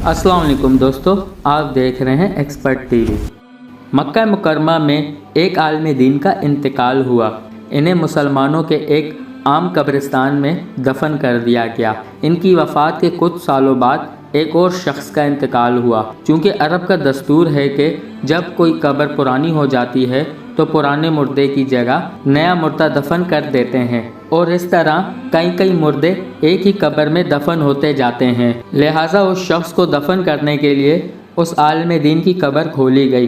अस्सलाम वालेकुम दोस्तों, आप देख रहे हैं एक्सपर्ट टीवी। मक्का मुकरमा में एक आलिम दीन का इंतकाल हुआ। इन्हें मुसलमानों के एक आम कब्रिस्तान में दफन कर दिया गया। इनकी वफ़ात के कुछ सालों बाद एक और शख्स का इंतकाल हुआ। चूँकि अरब का दस्तूर है कि जब कोई कब्र पुरानी हो जाती है तो पुराने मुर्दे की जगह नया मुर्दा दफन कर देते हैं और इस तरह कई मुर्दे एक ही कब्र में दफन होते जाते हैं। लिहाजा उस शख्स को दफन करने के लिए उस आलिम दीन की कब्र खोली गई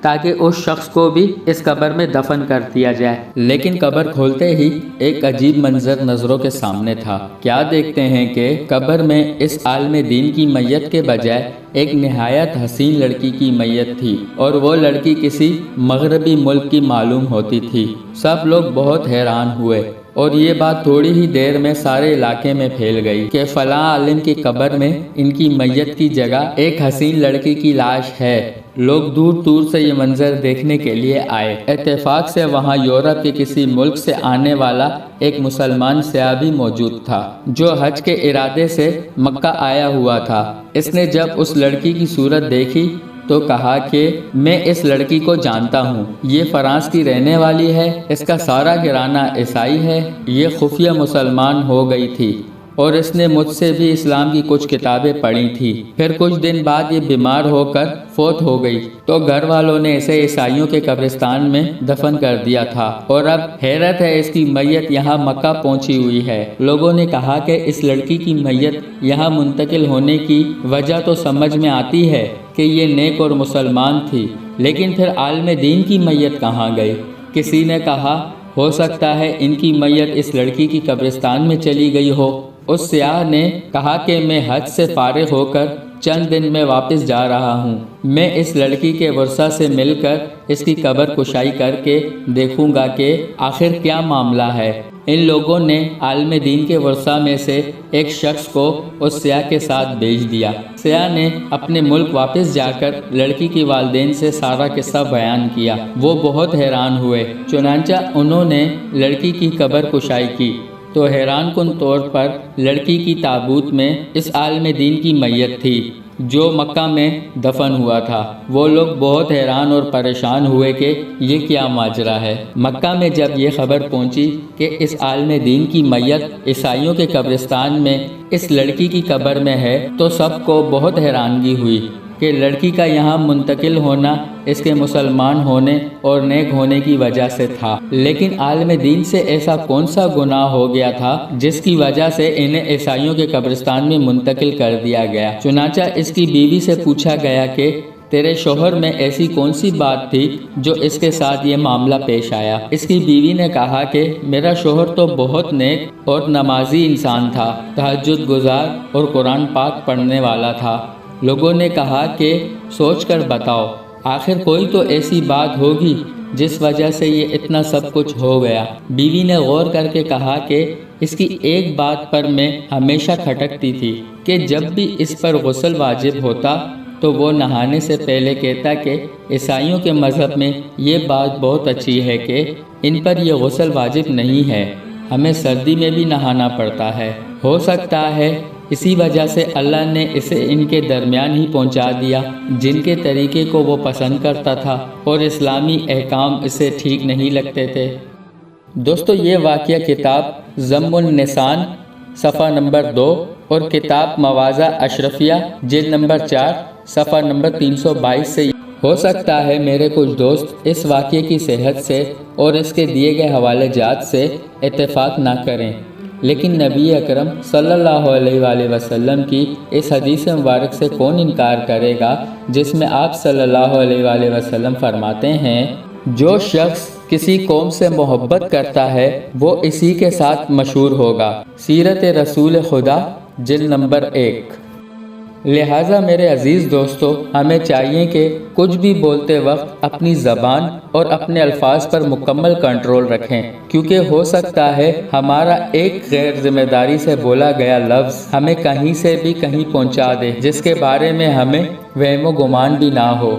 ताकि उस शख्स को भी इस कब्र में दफन कर दिया जाए। लेकिन कब्र खोलते ही एक अजीब मंजर नज़रों के सामने था। क्या देखते हैं कि कब्र में इस आलिम दीन की मैयत के बजाय एक निहायत हसीन लड़की की मैयत थी और वो लड़की किसी मगरबी मुल्क की मालूम होती थी। सब लोग बहुत हैरान हुए और ये बात थोड़ी ही देर में सारे इलाके में फैल गई कि फलां आलिम की कब्र में इनकी मैयत की जगह एक हसीन लड़की की लाश है। लोग दूर दूर से ये मंजर देखने के लिए आए। इत्तेफाक से वहाँ यूरोप के किसी मुल्क से आने वाला एक मुसलमान सयाह भी मौजूद था जो हज के इरादे से मक्का आया हुआ था। इसने जब उस लड़की की सूरत देखी तो कहा कि मैं इस लड़की को जानता हूँ, ये फ्रांस की रहने वाली है, इसका सारा घराना ईसाई है, ये खुफिया मुसलमान हो गई थी और इसने मुझसे भी इस्लाम की कुछ किताबें पढ़ी थी। फिर कुछ दिन बाद ये बीमार होकर फौत हो गई तो घर वालों ने इसे ईसाइयों के कब्रिस्तान में दफन कर दिया था और अब हैरत है इसकी मैयत यहाँ मक्का पहुँची हुई है। लोगों ने कहा कि इस लड़की की मैयत यहाँ मुंतकिल होने की वजह तो समझ में आती है कि ये नेक और मुसलमान थी, लेकिन फिर आलिम दीन की मैयत कहाँ गई? किसी ने कहा हो सकता है इनकी मैयत इस लड़की की कब्रिस्तान में चली गई हो। उस सयाह ने कहा कि मैं हज से फारिग होकर चंद दिन में वापस जा रहा हूँ। मैं इस लड़की के वर्सा से मिलकर इसकी कब्र कुशाई करके देखूंगा कि आखिर क्या मामला है। इन लोगों ने आलिम दीन के वर्सा में से एक शख्स को उस सयाह के साथ भेज दिया। सयाह ने अपने मुल्क वापस जाकर लड़की की वालिदैन से सारा किस्सा बयान किया। वो बहुत हैरान हुए। चुनांचा उन्होंने लड़की की कब्र कुशाई की तो हैरान कुन तौर पर लड़की की ताबूत में इस आलिम दीन की मैयत थी जो मक्का में दफन हुआ था। वो लोग बहुत हैरान और परेशान हुए कि ये क्या माजरा है। मक्का में जब ये खबर पहुंची कि इस आलिम दीन की मैयत ईसाइयों के कब्रिस्तान में इस लड़की की कब्र में है तो सबको बहुत हैरानगी हुई कि लड़की का यहाँ मुंतकिल होना इसके मुसलमान होने और नेक होने की वजह से था। लेकिन आलिम दीन से ऐसा कौन सा गुनाह हो गया था जिसकी वजह से इन्हें ईसाइयों के कब्रिस्तान में मुंतकिल कर दिया गया। चुनांचा इसकी बीवी से पूछा गया कि तेरे शोहर में ऐसी कौन सी बात थी जो इसके साथ ये मामला पेश आया। इसकी बीवी ने कहा कि मेरा शोहर तो बहुत नेक और नमाजी इंसान था, तहज्जुद गुजार और कुरान पाक पढ़ने वाला था। लोगों ने कहा कि सोच कर बताओ, आखिर कोई तो ऐसी बात होगी जिस वजह से ये इतना सब कुछ हो गया। बीवी ने गौर करके कहा कि इसकी एक बात पर मैं हमेशा खटकती थी कि जब भी इस पर गुस्ल वाजिब होता तो वो नहाने से पहले कहता कि ईसाइयों के मज़हब में ये बात बहुत अच्छी है कि इन पर यह गुस्ल वाजिब नहीं है, हमें सर्दी में भी नहाना पड़ता है। हो सकता है इसी वजह से अल्लाह ने इसे इनके दरमियान ही पहुंचा दिया जिनके तरीके को वो पसंद करता था और इस्लामी अहकाम इसे ठीक नहीं लगते थे। दोस्तों, ये वाक़या किताब ज़म्मुन निसान सफ़ा नंबर 2 और किताब मवाज़ा अशरफिया जिल्द नंबर 4 सफ़ा नंबर 322 से। हो सकता है मेरे कुछ दोस्त इस वाक़ये की सेहत से और इसके दिए गए हवाले जात से इत्तेफाक ना करें, लेकिन नबी अकरम सल्लल्लाहु अलैहि वसल्लम की इस हदीस मुबारक से कौन इनकार करेगा जिसमें आप सल्लल्लाहु अलैहि वसल्लम फरमाते हैं, जो शख्स किसी कौम से मोहब्बत करता है वो इसी के साथ मशहूर होगा। सीरत रसूल खुदा जिल्द नंबर 1। लिहाजा मेरे अजीज़ दोस्तों, हमें चाहिए कि कुछ भी बोलते वक्त अपनी ज़बान और अपने अल्फाज पर मुकम्मल कंट्रोल रखें, क्योंकि हो सकता है हमारा एक गैर जिम्मेदारी से बोला गया लफ्ज़ हमें कहीं से भी कहीं पहुंचा दे जिसके बारे में हमें वहमो गुमान भी ना हो।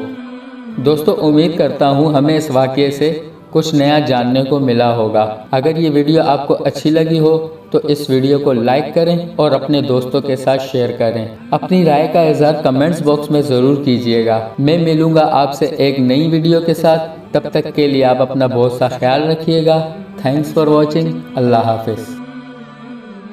दोस्तों, उम्मीद करता हूँ हमें इस वाक़ये से کچھ نیا جاننے کو ملا ہوگا۔ اگر یہ ویڈیو آپ کو اچھی لگی ہو تو اس ویڈیو کو لائک کریں اور اپنے دوستوں کے ساتھ شیئر کریں۔ اپنی رائے کا اظہار کمنٹس باکس میں ضرور کیجیے گا۔ میں ملوں گا آپ سے ایک نئی ویڈیو کے ساتھ، تب تک کے لیے آپ اپنا بہت سا خیال رکھیے گا۔ Thanks for watching. اللہ حافظ۔